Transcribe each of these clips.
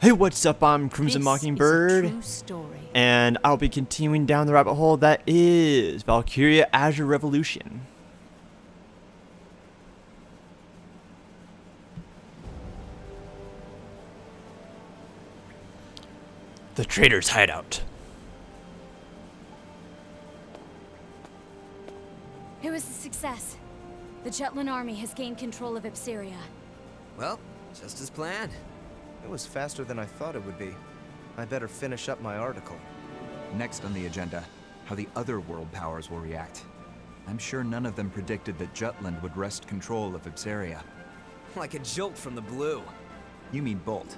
Hey, what's up? I'm Crimson This Mockingbird, is a true story. and I'll be continuing down the rabbit hole that is Valkyria Azure Revolution. The Trader's Hideout. It was a success. The Jutland army has gained control of Ipseria. Well, just as planned. It was faster than I thought it would be. I better finish up my article. Next on the agenda, how the other world powers will react. I'm sure none of them predicted that Jutland would wrest control of Ipseria. Like a jolt from the blue. You mean Bolt.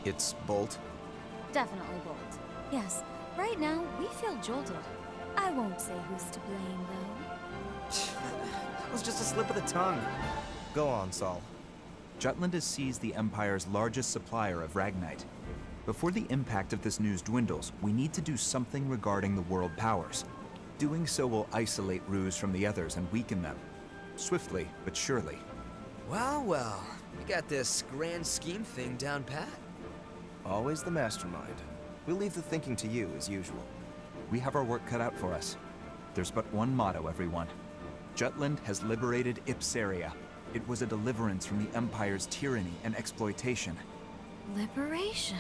It's Bolt. Definitely bold. Yes, right now we feel jolted. I won't say who's to blame, though. That was just a slip of the tongue. Go on, Saul. Jutland has seized the Empire's largest supplier of Ragnite. Before the impact of this news dwindles, we need to do something regarding the world powers. Doing so will isolate Ruse from the others and weaken them. Swiftly, but surely. Well, we got this grand scheme thing down pat. Always the mastermind. We'll leave the thinking to you, as usual. We have our work cut out for us. There's but one motto, everyone. Jutland has liberated Ipseria. It was a deliverance from the Empire's tyranny and exploitation. Liberation.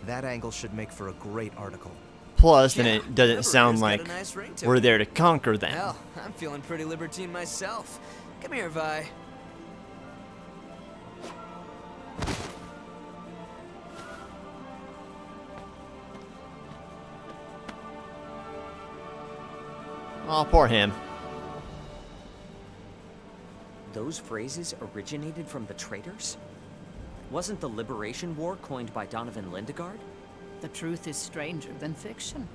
That angle should make for a great article. Plus, then Yeah, it doesn't sound Liberator's got like a nice ring to we're it. there to conquer them. Hell, I'm feeling pretty libertine myself. Come here, Vi. Oh, poor him. Those phrases originated from the traitors? Wasn't the Liberation War coined by Donovan Lindegard? The truth is stranger than fiction.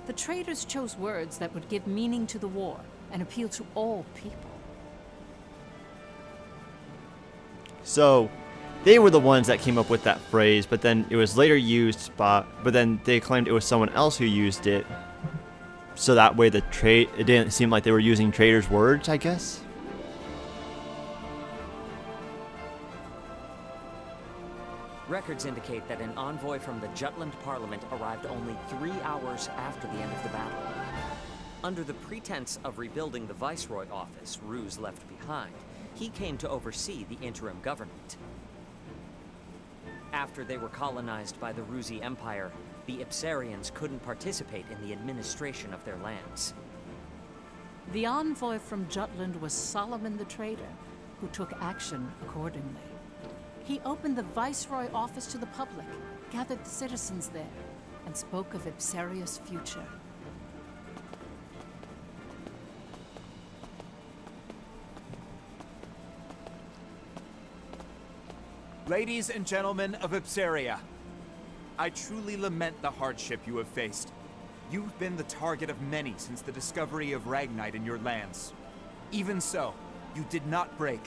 The traitors chose words that would give meaning to the war and appeal to all people. So, they were the ones that came up with that phrase, but then it was later used but then they claimed it was someone else who used it. So that way it didn't seem like they were using traitors' words, I guess. Records indicate that an envoy from the Jutland Parliament arrived only 3 hours after the end of the battle. Under the pretense of rebuilding the Viceroy office Ruse left behind, he came to oversee the interim government. After they were colonized by the Ruzi Empire, the Ipsarians couldn't participate in the administration of their lands. The envoy from Jutland was Solomon the Trader, who took action accordingly. He opened the Viceroy office to the public, gathered the citizens there, and spoke of Ipseria's future. Ladies and gentlemen of Ipseria, I truly lament the hardship you have faced. You've been the target of many since the discovery of Ragnite in your lands. Even so, you did not break,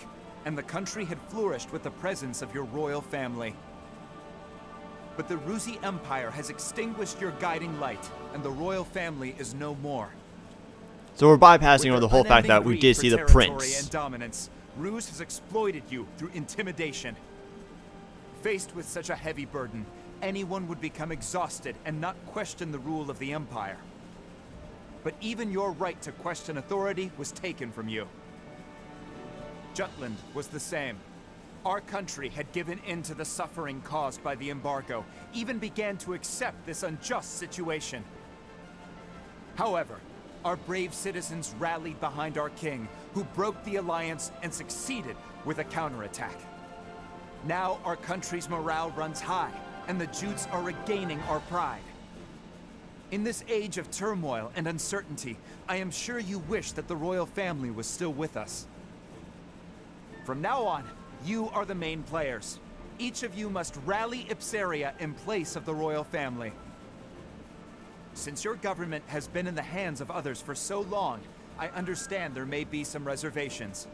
and the country had flourished with the presence of your royal family. But the Ruzi Empire has extinguished your guiding light, and the royal family is no more. So we're bypassing over With the their whole fact that unending we greed did for see the territory prince. and dominance, Ruse has exploited you through intimidation. Faced with such a heavy burden, anyone would become exhausted and not question the rule of the Empire. But even your right to question authority was taken from you. Jutland was the same. Our country had given in to the suffering caused by the embargo, even began to accept this unjust situation. However, our brave citizens rallied behind our king, who broke the alliance and succeeded with a counterattack. Now our country's morale runs high, and the Jutes are regaining our pride. In this age of turmoil and uncertainty, I am sure you wish that the royal family was still with us. From now on, you are the main players. Each of you must rally Ipseria in place of the royal family. Since your government has been in the hands of others for so long, I understand there may be some reservations.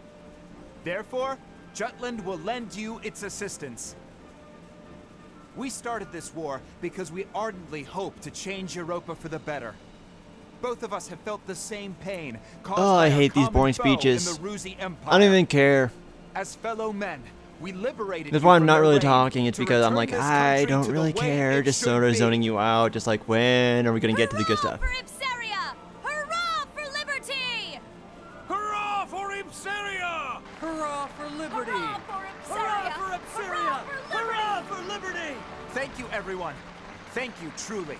Therefore, Jutland will lend you its assistance. We started this war because we ardently hope to change Europa for the better. Both of us have felt the same pain caused Oh, by I our hate these common boring foe speeches. in the Ruzi Empire. I don't even care. As fellow men, We liberated That's you why I'm from not their really reign talking. It's to because I'm return like, this I country don't to the really way care. it Just should sort of be. zoning you out. Just like, when are we gonna get to the good Hurrah stuff? for Ipsaria! Hurrah for liberty! Hurrah for Ipsaria! Hurrah for liberty! Hurrah for Ipsaria! Hurrah for Ipsaria! Hurrah for liberty! Thank you, everyone. Thank you, truly.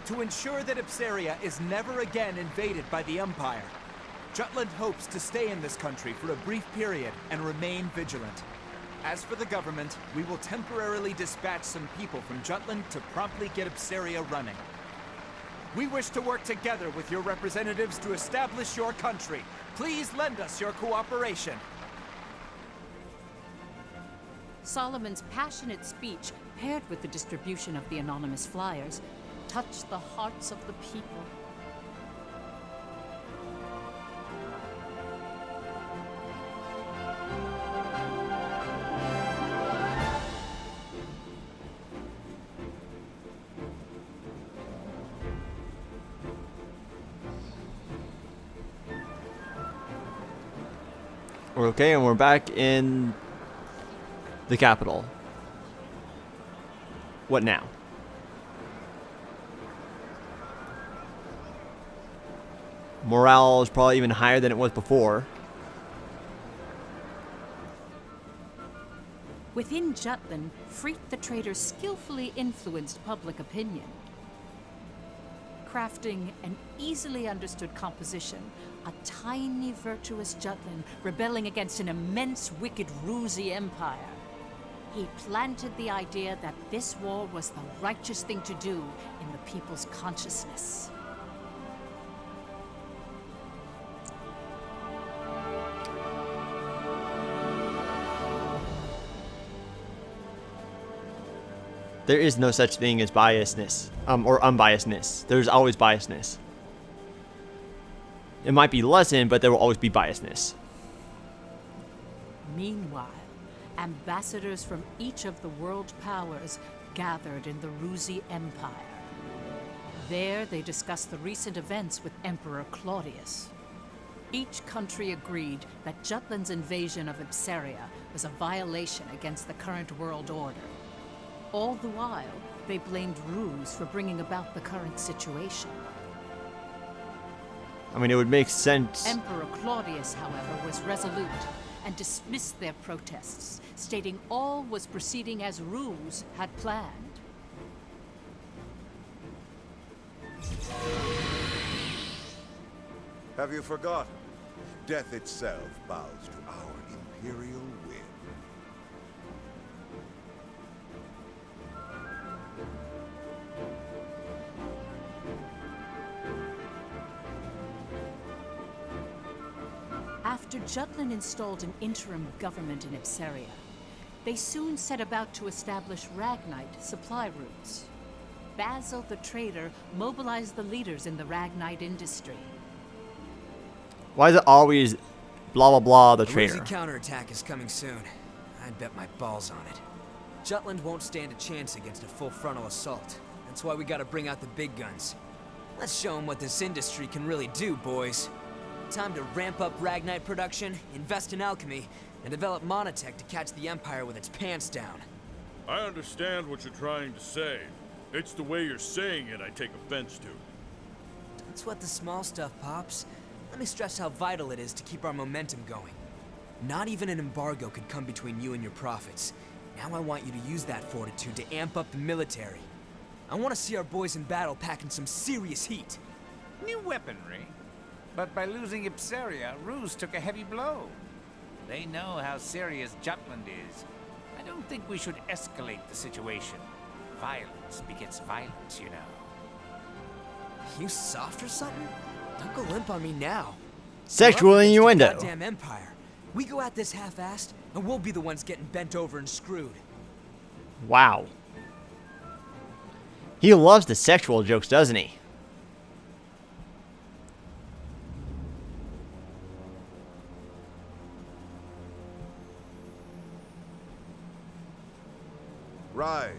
To ensure that Ipsaria is never again invaded by the Empire, Jutland hopes to stay in this country for a brief period and remain vigilant. As for the government, we will temporarily dispatch some people from Jutland to promptly get Ipsaria running. We wish to work together with your representatives to establish your country. Please lend us your cooperation. Solomon's passionate speech, paired with the distribution of the anonymous flyers, touched the hearts of the people. We're okay, and we're back in the capital. What now? Morale is probably even higher than it was before. Within Jutland, Freet the Traitor skillfully influenced public opinion. Crafting an easily understood composition, a tiny virtuous Jutland rebelling against an immense wicked Ruzi Empire. He planted the idea that this war was the righteous thing to do in the people's consciousness. There is no such thing as biasness, or unbiasedness. There's always biasness. It might be lessened, but there will always be biasness. Meanwhile, ambassadors from each of the world powers gathered in the Ruzi Empire. There, they discussed the recent events with Emperor Claudius. Each country agreed that Jutland's invasion of Ipsaria was a violation against the current world order. All the while, they blamed Ruse for bringing about the current situation. I mean, it would make sense. Emperor Claudius, however, was resolute and dismissed their protests, stating all was proceeding as Ruse had planned. Have you forgotten? Death itself bows to our imperial will. After Jutland installed an interim government in Ipsaria, they soon set about to establish Ragnite supply routes. Basil the Traitor mobilized the leaders in the Ragnite industry. Why is it always blah blah blah the A traitor? Ruzi counterattack is coming soon. I'd bet my balls on it. Jutland won't stand a chance against a full frontal assault. That's why we gotta bring out the big guns. Let's show them what this industry can really do, boys. Time to ramp up Ragnite production, invest in alchemy, and develop monotech to catch the Empire with its pants down. I understand what you're trying to say. It's the way you're saying it I take offense to. Don't sweat the small stuff, Pops. Let me stress how vital it is to keep our momentum going. Not even an embargo could come between you and your profits. Now I want you to use that fortitude to amp up the military. I want to see our boys in battle packing some serious heat. New weaponry? But by losing Ipsaria, Ruse took a heavy blow. They know how serious Jutland is. I don't think we should escalate the situation. Violence begets violence, you know. You soft or something? Don't go limp on me now. Sexual We're up against the innuendo. Goddamn Empire. We go at this half-assed, and we'll be the ones getting bent over and screwed. Wow. He loves the sexual jokes, doesn't he? Rise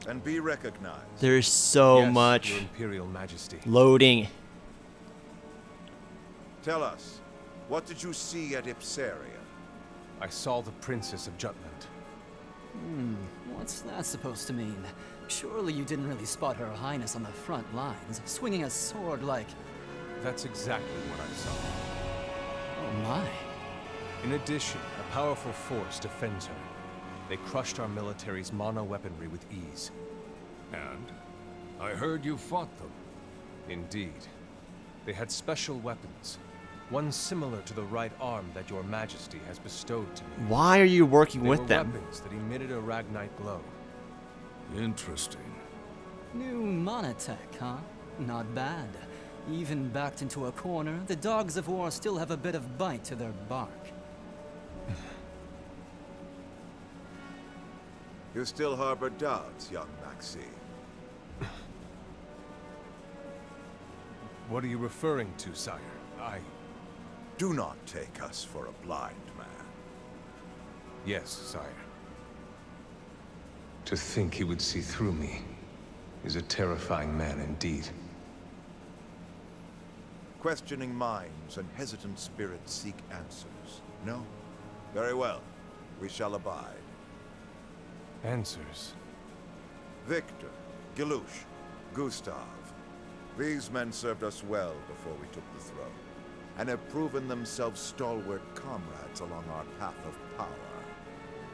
and be recognized. There's so Yes, much Your Imperial Majesty. loading. Tell us, what did you see at Ipsaria? I saw the Princess of Jutland. What's that supposed to mean? Surely you didn't really spot Her Highness on the front lines, swinging a sword like... That's exactly what I saw. Oh my. In addition, a powerful force defends her. They crushed our military's mono-weaponry with ease. And? I heard you fought them. Indeed. They had special weapons. One similar to the right arm that your majesty has bestowed to me. Why are you working They with were them? weapons that emitted a Ragnite glow. Interesting. New monotech, huh? Not bad. Even backed into a corner, the dogs of war still have a bit of bite to their bark. You still harbor doubts, young Maxime. What are you referring to, sire? Do not take us for a blind man. Yes, sire. To think he would see through me is a terrifying man indeed. Questioning minds and hesitant spirits seek answers. No? Very well. We shall abide. Answers? Victor, Gilouche, Gustav. These men served us well before we took the throne, and have proven themselves stalwart comrades along our path of power.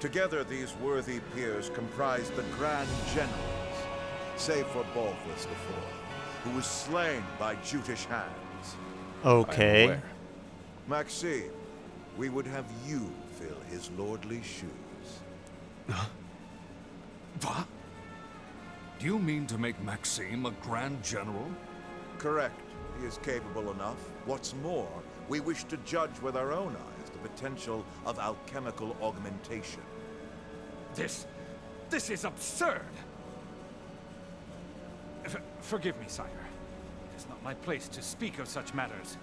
Together, these worthy peers comprise the Grand Generals, save for Balthus IV, who was slain by Jutish hands. Okay. I'm aware. Maxime, we would have you fill his lordly shoes. What? Do you mean to make Maxime a Grand General? Correct. He is capable enough. What's more, we wish to judge with our own eyes the potential of alchemical augmentation. This is absurd! Forgive me, sire. It is not my place to speak of such matters.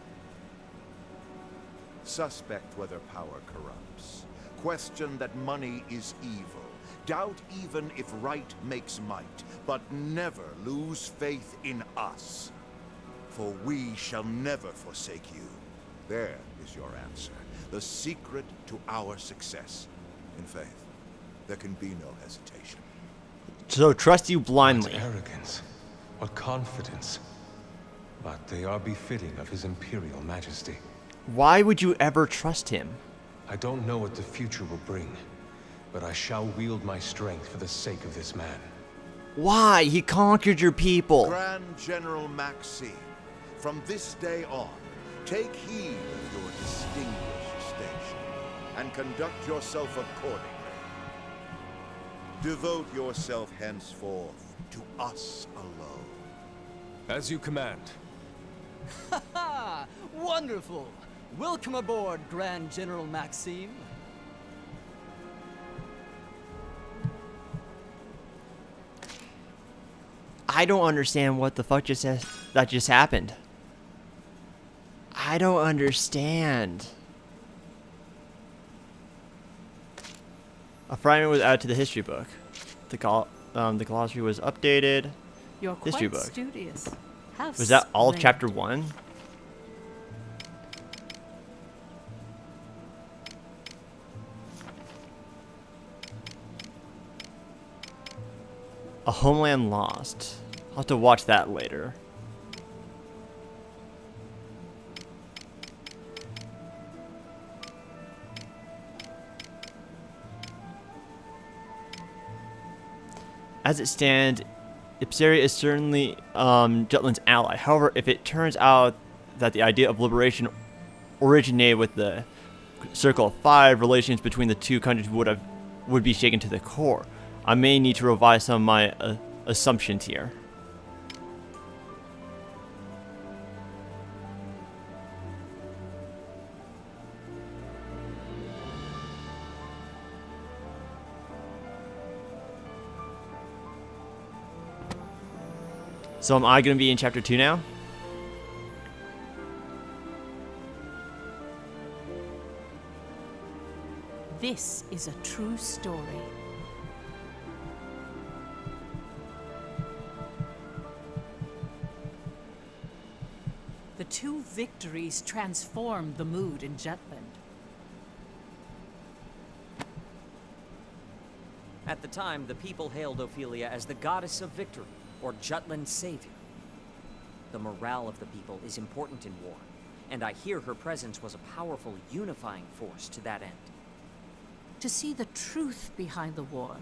Suspect whether power corrupts. Question that money is evil. Doubt even if right makes might. But never lose faith in us. For we shall never forsake you. There is your answer. The secret to our success. In faith, there can be no hesitation. So trust you blindly. What arrogance. What confidence. But they are befitting of his imperial majesty. Why would you ever trust him? I don't know what the future will bring, but I shall wield my strength for the sake of this man. Why? He conquered your people. Grand General Maxime, from this day on, take heed of your distinguished station, and conduct yourself accordingly. Devote yourself henceforth to us alone. As you command. Ha ha! Wonderful! Welcome aboard, Grand General Maxime. I don't understand what the fuck that just happened. I don't understand. A fragment was added to the history book. The glossary was updated. You're History quite book. studious. How Was that all of splendid. chapter 1? A Homeland Lost. I'll have to watch that later. As it stands, Ipsaria is certainly Jutland's ally. However, if it turns out that the idea of liberation originated with the Circle of Five, relations between the two countries would be shaken to the core. I may need to revise some of my assumptions here. So am I going to be in chapter 2 now? This is a true story. The two victories transformed the mood in Jutland. At the time, the people hailed Ophelia as the goddess of victory, or Jutland's savior. The morale of the people is important in war, and I hear her presence was a powerful unifying force to that end. To see the truth behind the war,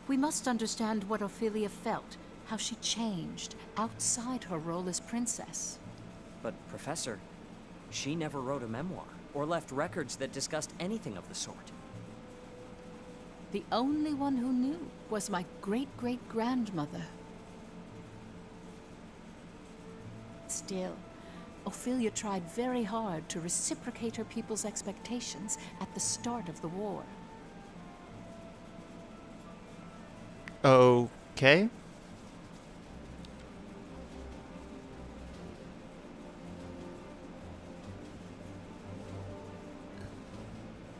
we must understand what Ophelia felt, how she changed outside her role as princess. But, Professor, she never wrote a memoir, or left records that discussed anything of the sort. The only one who knew was my great-great-grandmother. Still, Ophelia tried very hard to reciprocate her people's expectations at the start of the war. Okay.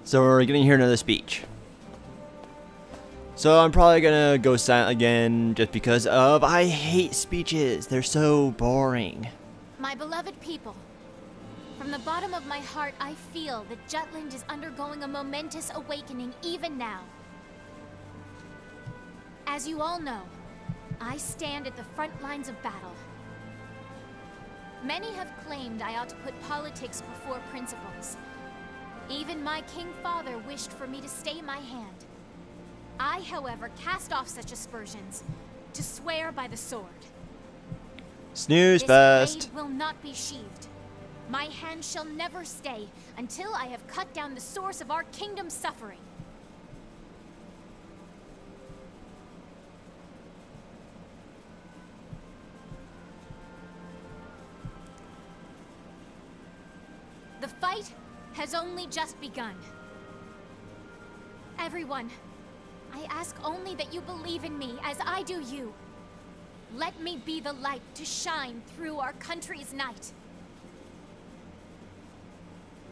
So we're getting here another speech. So I'm probably gonna go silent again just because of I hate speeches. They're so boring. My beloved people, from the bottom of my heart, I feel that Jutland is undergoing a momentous awakening even now. As you all know, I stand at the front lines of battle. Many have claimed I ought to put politics before principles. Even my king father wished for me to stay my hand. I, however, cast off such aspersions to swear by the sword. Snooze This fest. blade will not be sheathed. My hand shall never stay until I have cut down the source of our kingdom's suffering. The fight has only just begun. Everyone, I ask only that you believe in me as I do you. Let me be the light to shine through our country's night.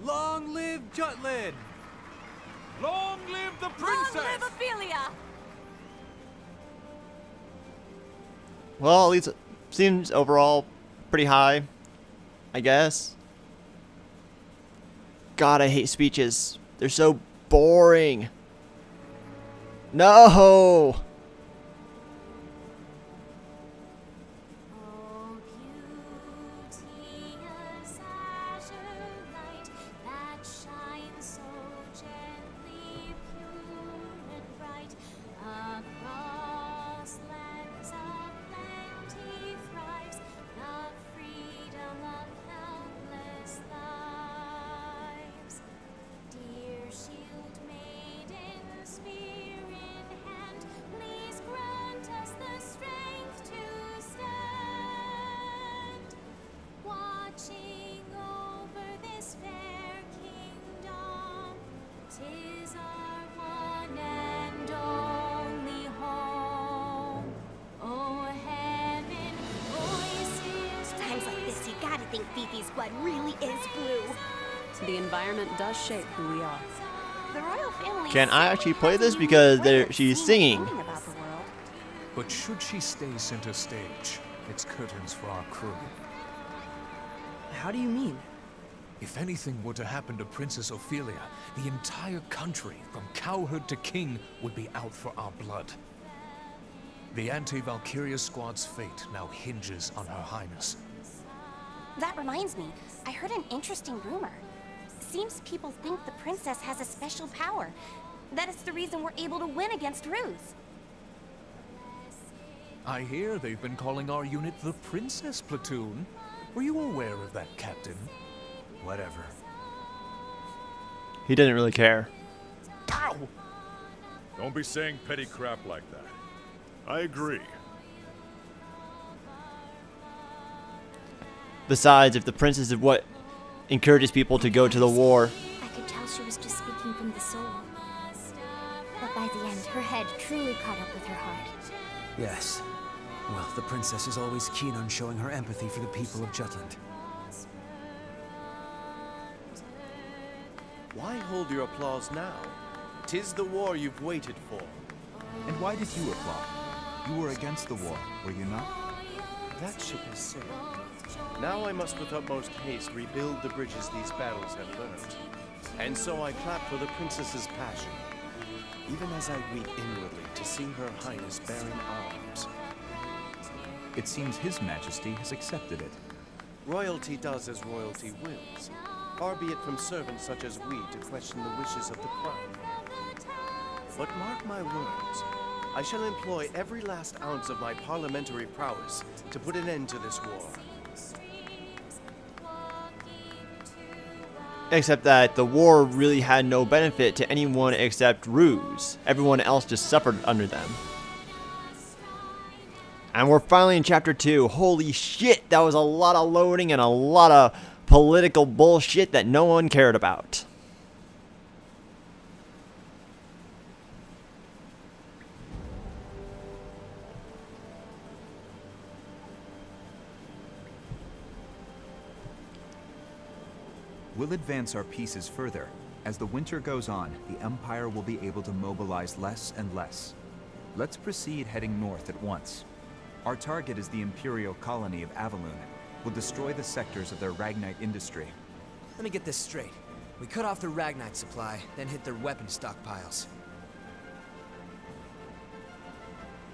Long live Jutland! Long live the princess! Long live Ophelia! Well, at least it seems overall pretty high, I guess. God, I hate speeches. They're so boring. No! Oh, beauteous azure light that shines so gently, pure and bright, across lands of plenty thrives the freedom of countless lives. Dear shield maiden, spear in hand, please grant us the strength to stand. Watching over this fair kingdom, 'tis our one and only home. Oh heaven, voices. Times like this, you gotta think Fifi's blood really is blue. The environment does shape who we are. The royal family. Can I actually play this because she's singing? About the world. But should she stay center stage, it's curtains for our crew. How do you mean? If anything were to happen to Princess Ophelia, the entire country, from cowherd to king, would be out for our blood. The anti-Valkyria squad's fate now hinges on Her Highness. That reminds me, I heard an interesting rumor. Seems people think the princess has a special power. That it's the reason we're able to win against Ruzi. I hear they've been calling our unit the Princess Platoon. Were you aware of that, Captain? Whatever. He didn't really care. Ow! Don't be saying petty crap like that. I agree. Besides, if the princess is what encourages people to go to the war, I could tell she was just speaking from the soul. But by the end, her head truly caught up with her heart. Yes. Well, the princess is always keen on showing her empathy for the people of Jutland. Why hold your applause now? 'Tis the war you've waited for. And why did you applaud? You were against the war, were you not? That ship has sailed. Now I must with utmost haste rebuild the bridges these battles have burnt. And so I clap for the princess's passion. even as I weep inwardly to see Her Highness bearing arms. It seems His Majesty has accepted it. Royalty does as royalty wills. Far be it from servants such as we to question the wishes of the crown. But mark my words, I shall employ every last ounce of my parliamentary prowess to put an end to this war. Except that the war really had no benefit to anyone except Ruzi. Everyone else just suffered under them. And we're finally in chapter 2. Holy shit, that was a lot of loading and a lot of political bullshit that no one cared about. We'll advance our pieces further. As the winter goes on, the Empire will be able to mobilize less and less. Let's proceed heading north at once. Our target is the Imperial colony of Avaloon. We'll destroy the sectors of their Ragnite industry. Let me get this straight. We cut off their Ragnite supply, then hit their weapon stockpiles.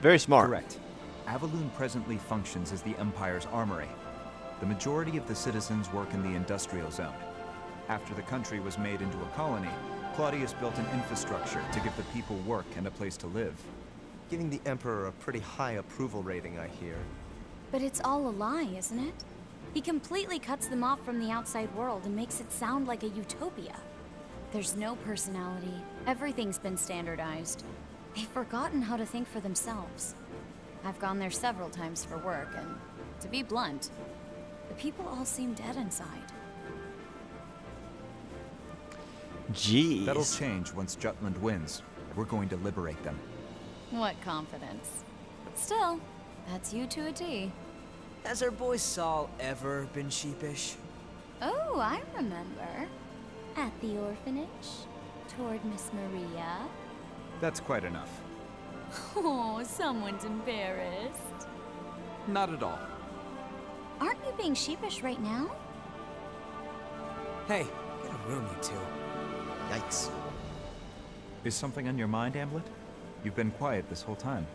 Very smart. Correct. Avaloon presently functions as the Empire's armory. The majority of the citizens work in the industrial zone. After the country was made into a colony, Claudius built an infrastructure to give the people work and a place to live. Giving the Emperor a pretty high approval rating, I hear. But it's all a lie, isn't it? He completely cuts them off from the outside world and makes it sound like a utopia. There's no personality. Everything's been standardized. They've forgotten how to think for themselves. I've gone there several times for work, and to be blunt, the people all seem dead inside. Jeez. That'll change once Jutland wins. We're going to liberate them. What confidence. Still, that's you to a T. Has our boy Saul ever been sheepish? Oh, I remember. At the orphanage, toward Miss Maria. That's quite enough. Oh, someone's embarrassed. Not at all. Aren't you being sheepish right now? Hey, get a room, you two. Yikes. Is something on your mind, Amulet? You've been quiet this whole time.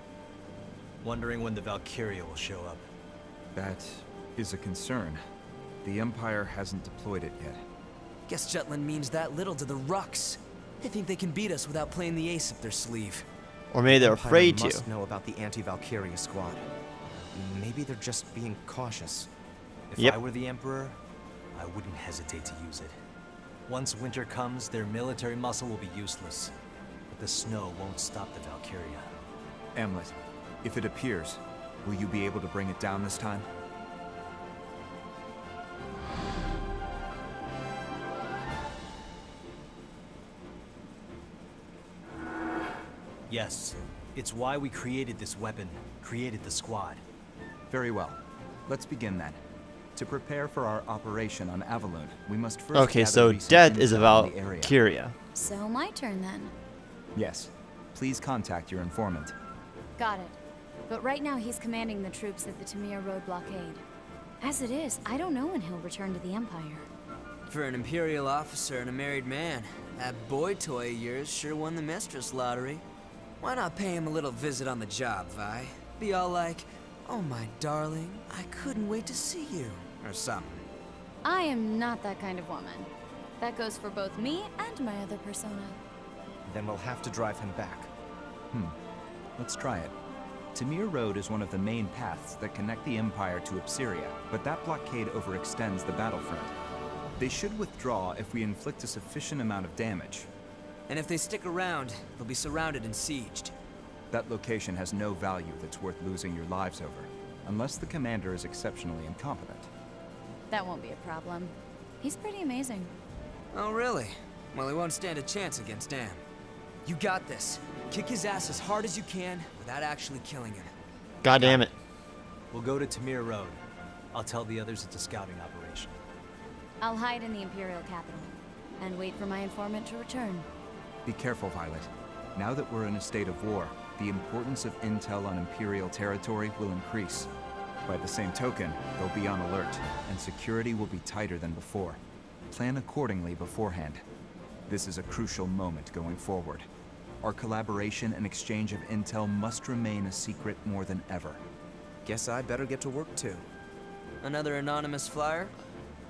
Wondering when the Valkyria will show up. That is a concern. The Empire hasn't deployed it yet. Guess Jutland means that little to the Rucks. They think they can beat us without playing the ace up their sleeve. Or maybe they're Empire afraid to. must know about the anti-Valkyria squad. Maybe they're just being cautious. If I were the Emperor, I wouldn't hesitate to use it. Once winter comes, their military muscle will be useless. But the snow won't stop the Valkyria. Amulet, if it appears, will you be able to bring it down this time? Yes. It's why we created this weapon, created the squad. Very well. Let's begin then. To prepare for our operation on Avaloon, we must first Okay, so death is about Valkyria. So my turn then. Yes. Please contact your informant. Got it. But right now he's commanding the troops at the Tamir Road blockade. As it is, I don't know when he'll return to the Empire. For an Imperial officer and a married man, that boy toy of yours sure won the mistress lottery. Why not pay him a little visit on the job, Vi? Be all like, "Oh my darling, I couldn't wait to see you," or something. I am not that kind of woman. That goes for both me and my other persona. Then we'll have to drive him back. Let's try it. Tamir Road is one of the main paths that connect the Empire to Ipsiria, but that blockade overextends the battlefront. They should withdraw if we inflict a sufficient amount of damage. And if they stick around, they'll be surrounded and sieged. That location has no value that's worth losing your lives over, unless the commander is exceptionally incompetent. That won't be a problem. He's pretty amazing. Oh, really? Well, he won't stand a chance against Dam. You got this. Kick his ass as hard as you can without actually killing him. God damn it. We'll go to Tamir Road. I'll tell the others it's a scouting operation. I'll hide in the Imperial capital and wait for my informant to return. Be careful, Violet. Now that we're in a state of war, the importance of intel on Imperial territory will increase. By the same token, they'll be on alert, and security will be tighter than before. Plan accordingly beforehand. This is a crucial moment going forward. our collaboration and exchange of intel must remain a secret more than ever. Guess I better get to work too. Another anonymous flyer?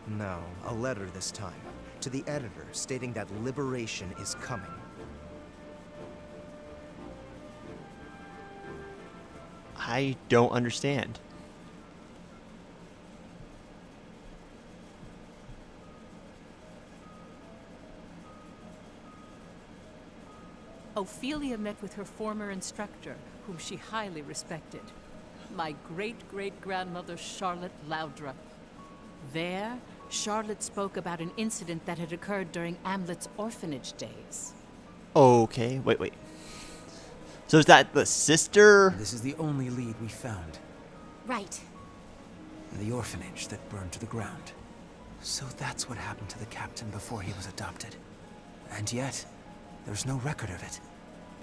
No, a letter this time. To the editor, stating that liberation is coming. I don't understand. Ophelia met with her former instructor, whom she highly respected, my great-great-grandmother Charlotte Loudrup. There, Charlotte spoke about an incident that had occurred during Amlet's orphanage days. Okay, wait. So is that the sister? This is the only lead we found. Right. The orphanage that burned to the ground. So that's what happened to the captain before he was adopted. And yet, there's no record of it.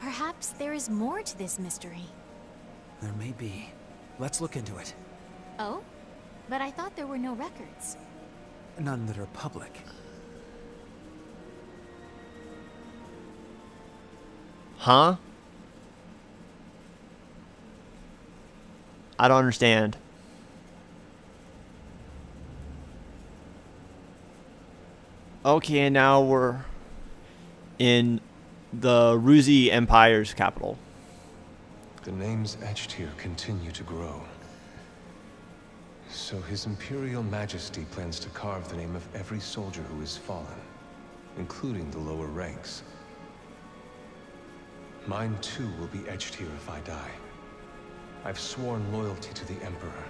Perhaps there is more to this mystery. There may be. Let's look into it. Oh? But I thought there were no records. None that are public. Huh? I don't understand. Okay, and now we're in the Ruzi Empire's capital. The names etched here continue to grow. So His Imperial Majesty plans to carve the name of every soldier who has fallen, including the lower ranks. Mine too will be etched here if I die. I've sworn loyalty to the Emperor,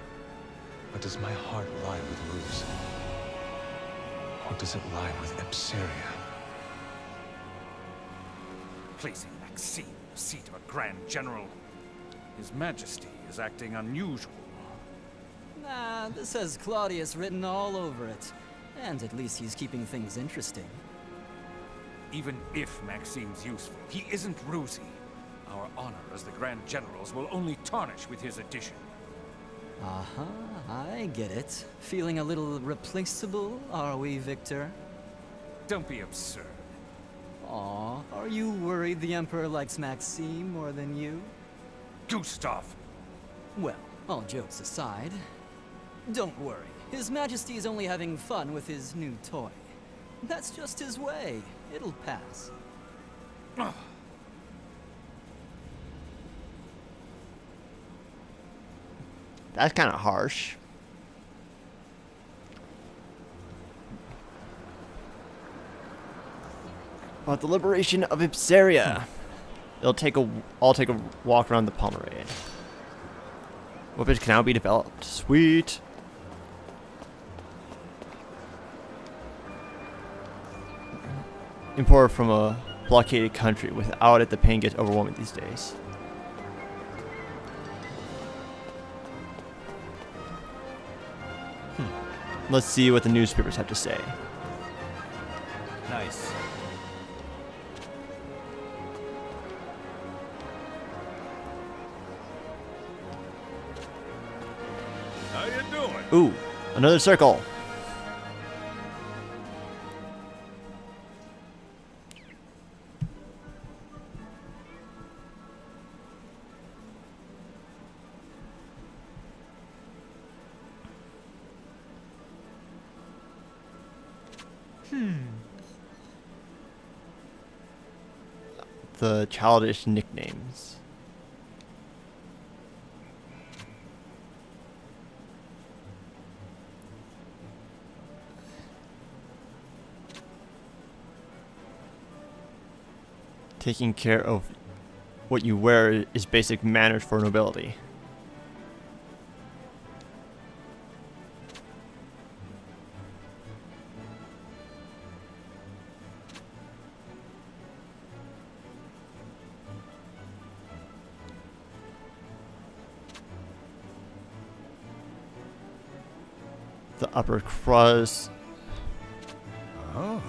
but does my heart lie with Ruse? Or does it lie with Epsiria? Placing Maxime in the seat of a Grand General. His Majesty is acting unusual. Nah, this has Claudius written all over it. And at least he's keeping things interesting. Even if Maxime's useful, he isn't Ruzi. Our honor as the Grand Generals will only tarnish with his addition. I get it. Feeling a little replaceable, are we, Victor? Don't be absurd. Aw, are you worried the Emperor likes Maxime more than you? Gustav! Well, all jokes aside, don't worry. His Majesty is only having fun with his new toy. That's just his way. It'll pass. That's kind of harsh. About the liberation of Ipsaria. I'll take a walk around the Pomerade. Weapons can now be developed. Sweet. Import from a blockaded country. Without it, the pain gets overwhelming these days. Let's see what the newspapers have to say. Nice. How you doing? Ooh, another circle. The childish nicknames. Taking care of what you wear is basic manners for nobility. The upper crust. Oh.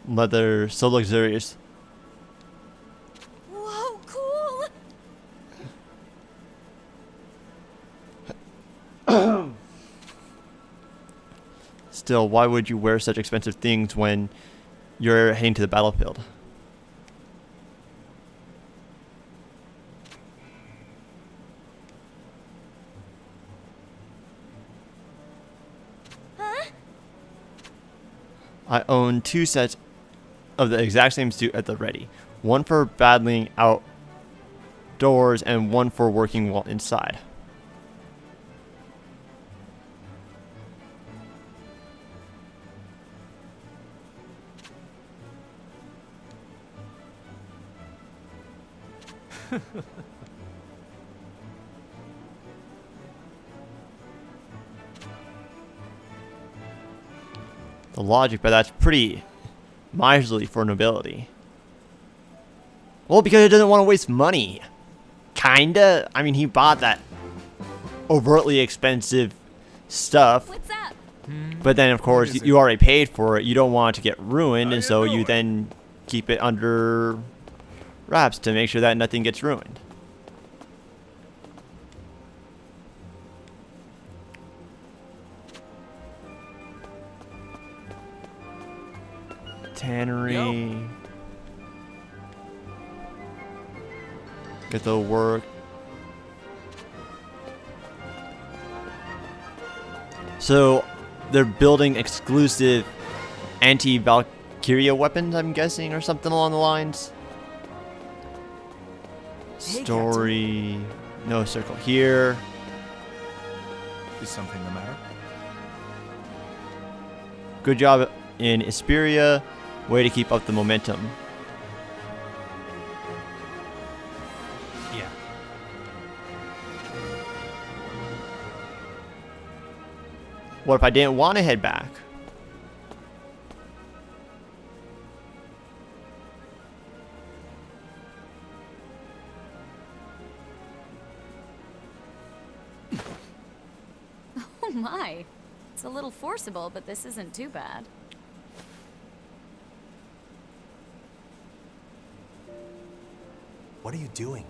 Leather, so luxurious. Whoa, cool! still, why would you wear such expensive things when you're heading to the battlefield? I own 2 sets of the exact same suit at the ready. One for battling outdoors and one for working while inside. The logic, but that's pretty miserly for nobility. Well, because it doesn't want to waste money. Kinda. I mean, he bought that overtly expensive stuff. What's up? But then, of course, you already paid for it. You don't want it to get ruined, and so you then keep it under wraps to make sure that nothing gets ruined. Tannery. Yo. Get the work. So they're building exclusive anti-Valkyria weapons, I'm guessing, or something along the lines. Hey, Story. No circle here. Is something the matter? Good job in Isperia. Way to keep up the momentum. Yeah. What if I didn't want to head back? Oh my. It's a little forcible, but this isn't too bad. What are you doing?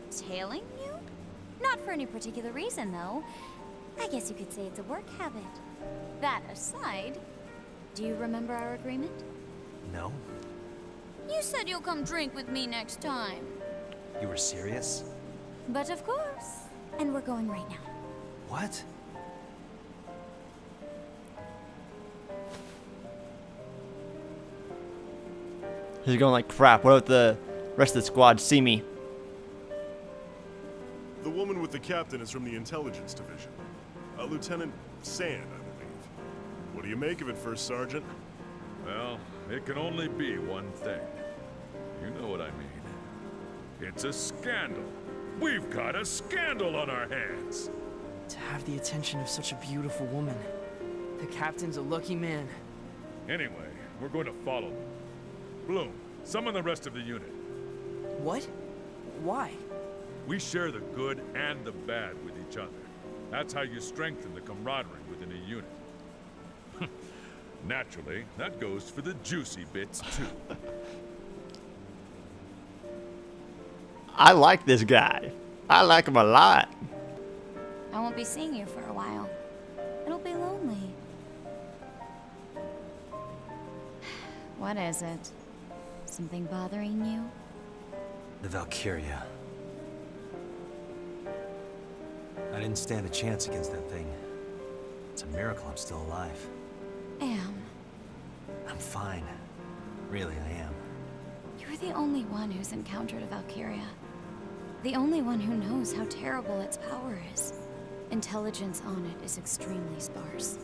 Tailing you? Not for any particular reason, though. I guess you could say it's a work habit. That aside, do you remember our agreement? No? You said you'll come drink with me next time. You were serious? But of course. And we're going right now. What? He's going like crap. What if the rest of the squad see me? The woman with the captain is from the intelligence division. Lieutenant Sand, I believe. What do you make of it, First Sergeant? Well, it can only be one thing. You know what I mean. It's a scandal. We've got a scandal on our hands. To have the attention of such a beautiful woman. The captain's a lucky man. Anyway, we're going to follow them. Bloom, summon the rest of the unit. What? Why? We share the good and the bad with each other. That's how you strengthen the camaraderie within a unit. Naturally, that goes for the juicy bits, too. I like this guy. I like him a lot. I won't be seeing you for a while. It'll be lonely. What is it? Something bothering you? The Valkyria. I didn't stand a chance against that thing. It's a miracle I'm still alive. I'm fine. Really, I am. You're the only one who's encountered a Valkyria. The only one who knows how terrible its power is. Intelligence on it is extremely sparse.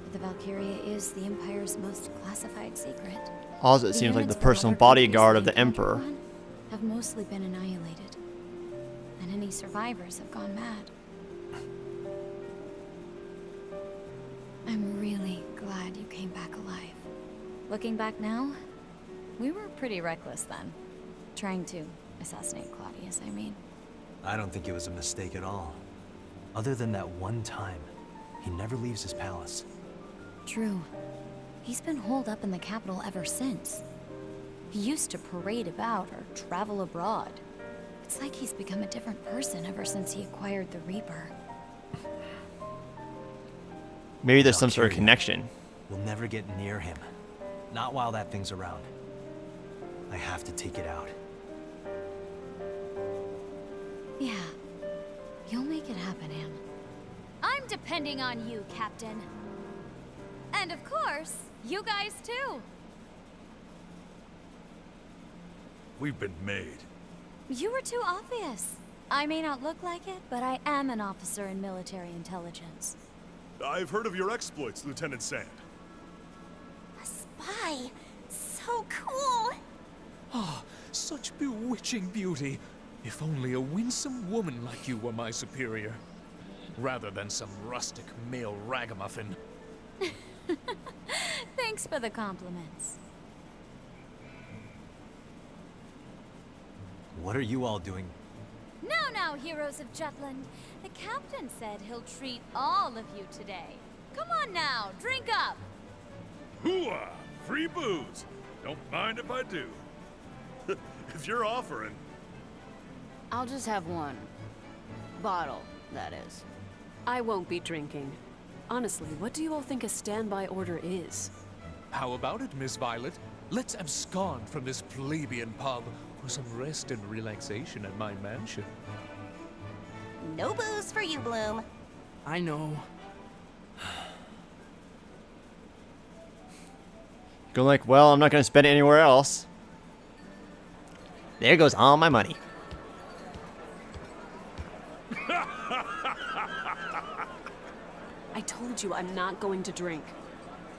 But the Valkyria is the Empire's most classified secret. Also, it seems like the personal bodyguard of the Emperor. Have mostly been annihilated. And any survivors have gone mad. I'm really glad you came back alive. Looking back now, we were pretty reckless then. Trying to assassinate Claudius, I mean. I don't think it was a mistake at all. Other than that one time, he never leaves his palace. True. He's been holed up in the capital ever since. He used to parade about or travel abroad. It's like he's become a different person ever since he acquired the Reaper. Maybe there's some sort of Valkyria. connection. We'll never get near him. Not while that thing's around. I have to take it out. Yeah. You'll make it happen, Am. I'm depending on you, Captain. And of course, you guys too. We've been made. You were too obvious. I may not look like it, but I am an officer in military intelligence. I've heard of your exploits, Lieutenant Sand. A spy. So cool. Ah, such bewitching beauty. If only a winsome woman like you were my superior. Rather than some rustic male ragamuffin. Thanks for the compliments. What are you all doing? Now, heroes of Jutland. The captain said he'll treat all of you today. Come on now, drink up. Hooah! Free booze. Don't mind if I do. If you're offering. I'll just have one. Bottle, that is. I won't be drinking. Honestly, what do you all think a standby order is? How about it, Miss Violet? Let's abscond from this plebeian pub for some rest and relaxation at my mansion. No booze for you, Bloom. I know. Going like, well, I'm not going to spend it anywhere else. There goes all my money. I told you I'm not going to drink.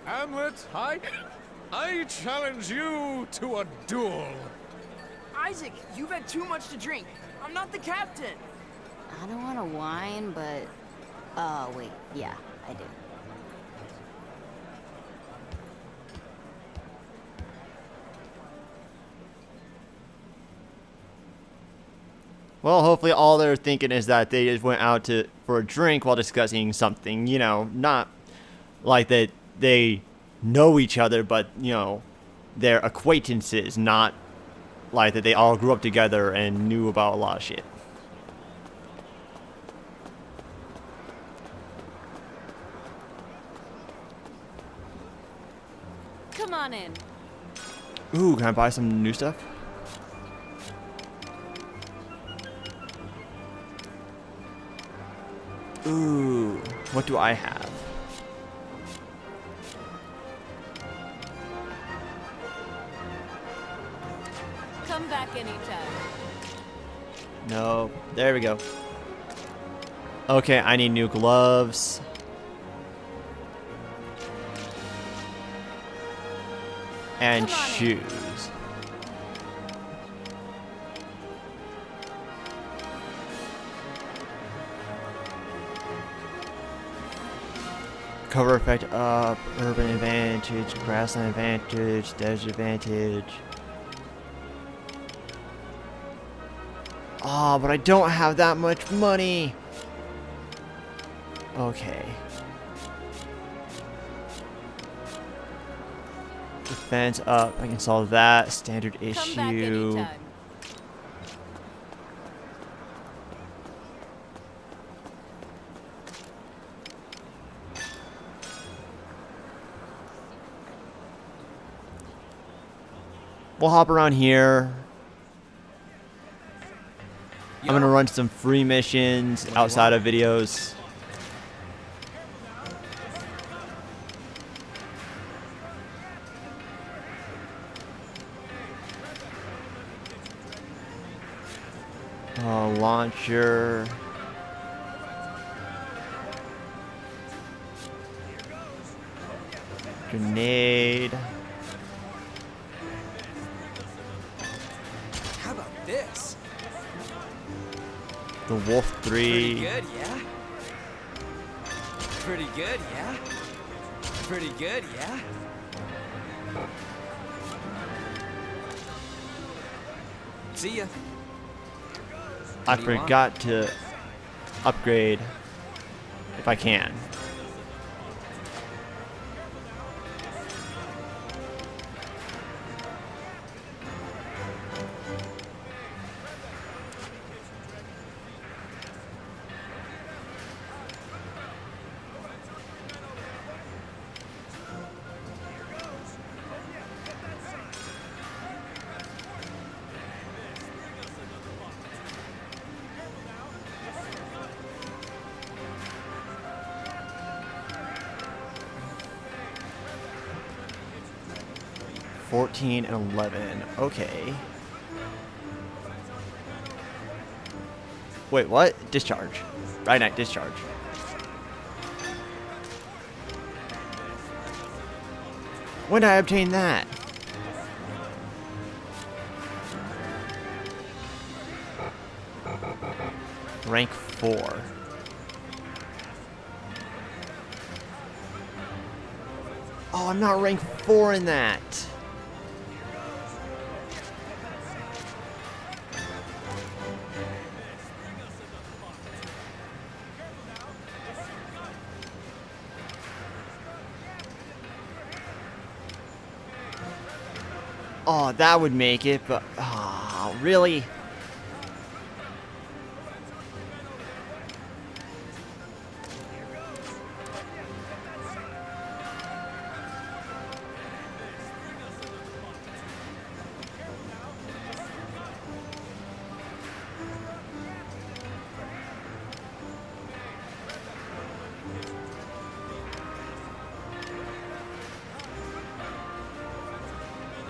Hamlet, I challenge you to a duel. Isaac, you've had too much to drink. I'm not the captain. I don't want to whine, but... Oh, wait. Yeah, I do. Well, hopefully all they're thinking is that they just went out for a drink while discussing something, you know, not like that they know each other, but, you know, they're acquaintances, not like that they all grew up together and knew about a lot of shit. Come on in. Ooh, can I buy some new stuff? Ooh, what do I have? Come back anytime. No, there we go. Okay, I need new gloves. And shoes. Cover effect up, urban advantage, grassland advantage, desert advantage. Oh, but I don't have that much money. Okay. Defense up, I can solve that. Standard issue. Come back anytime. We'll hop around here. I'm gonna run some free missions outside of videos. Launcher. Grenade. How about this? The Wolf 3. Pretty good, yeah? Pretty good, yeah? Pretty good, yeah? See ya. I What do you want? forgot to upgrade if I can. 14 and 11. Okay. Wait, what? Discharge. Right Knight discharge. When did I obtain that? Rank 4. Oh, I'm not rank 4 in that. Oh, that would make it, but oh, really?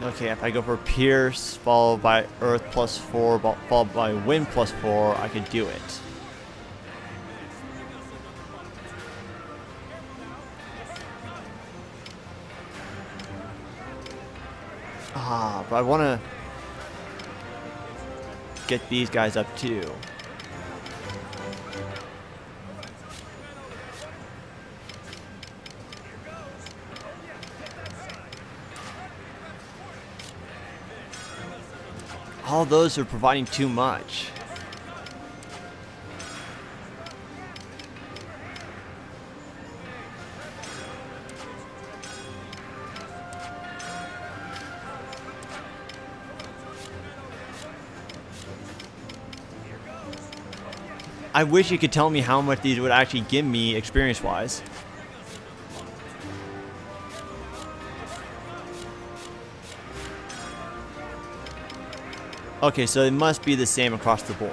Okay, if I go for Pierce, followed by Earth plus 4, followed by Wind plus 4, I could do it. Ah, but I want to get these guys up too. All those are providing too much. I wish you could tell me how much these would actually give me experience-wise. Okay, so it must be the same across the board.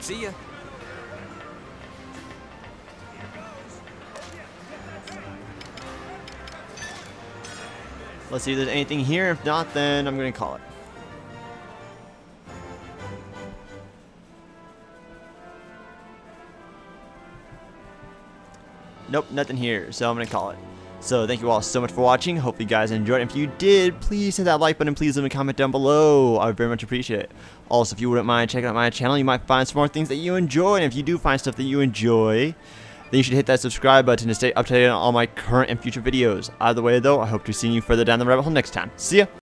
See ya. Let's see if there's anything here. If not, then I'm going to call it. Nope, nothing here, so I'm going to call it. So thank you all so much for watching. Hope you guys enjoyed. If you did, please hit that like button. Please leave a comment down below. I would very much appreciate it. Also, if you wouldn't mind checking out my channel, you might find some more things that you enjoy. And if you do find stuff that you enjoy, then you should hit that subscribe button to stay up to date on all my current and future videos. Either way, though, I hope to see you further down the rabbit hole next time. See ya!